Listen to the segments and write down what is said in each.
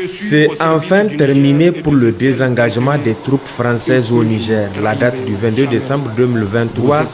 C'est enfin terminé pour le désengagement des troupes françaises au Niger. La date du 22 décembre 2023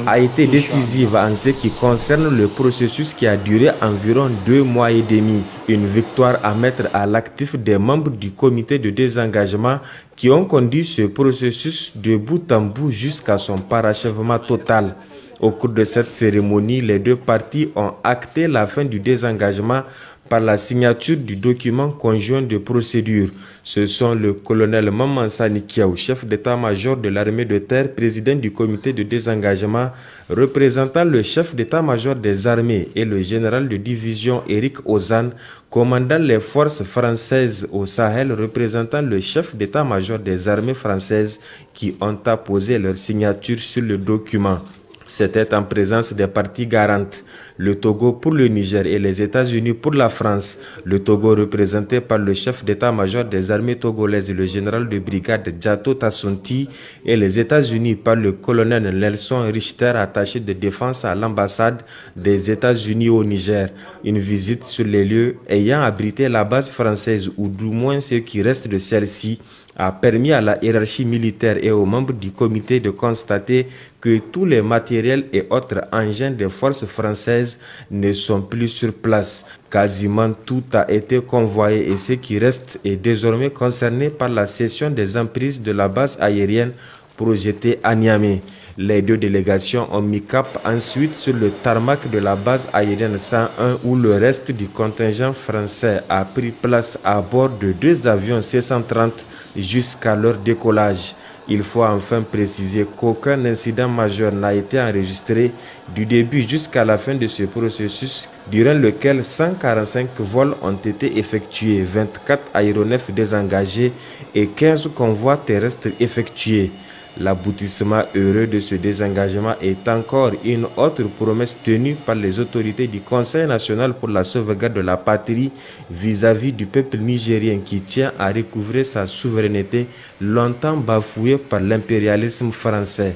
a été décisive en ce qui concerne le processus qui a duré environ 2 mois et demi. Une victoire à mettre à l'actif des membres du comité de désengagement qui ont conduit ce processus de bout en bout jusqu'à son parachèvement total. Au cours de cette cérémonie, les deux parties ont acté la fin du désengagement par la signature du document conjoint de procédure. Ce sont le colonel Maman Sani Kiaou, chef d'état-major de l'armée de terre, président du comité de désengagement, représentant le chef d'état-major des armées, et le général de division Éric Ozan, commandant les forces françaises au Sahel, représentant le chef d'état-major des armées françaises, qui ont apposé leur signature sur le document. C'était en présence des parties garantes, le Togo pour le Niger et les États-Unis pour la France. Le Togo représenté par le chef d'état-major des armées togolaises, le général de brigade Djato Tassunti, et les États-Unis par le colonel Nelson Richter, attaché de défense à l'ambassade des États-Unis au Niger. Une visite sur les lieux ayant abrité la base française, ou du moins ce qui reste de celle-ci, a permis à la hiérarchie militaire et aux membres du comité de constater que tous les matériels et autres engins des forces françaises ne sont plus sur place. Quasiment tout a été convoyé et ce qui reste est désormais concerné par la cession des emprises de la base aérienne projetée à Niamey. Les deux délégations ont mis cap ensuite sur le tarmac de la base aérienne 101 où le reste du contingent français a pris place à bord de 2 avions C-130 jusqu'à leur décollage. Il faut enfin préciser qu'aucun incident majeur n'a été enregistré du début jusqu'à la fin de ce processus, durant lequel 145 vols ont été effectués, 24 aéronefs désengagés et 15 convois terrestres effectués. L'aboutissement heureux de ce désengagement est encore une autre promesse tenue par les autorités du Conseil national pour la sauvegarde de la patrie vis-à-vis du peuple nigérien qui tient à recouvrer sa souveraineté longtemps bafouée par l'impérialisme français.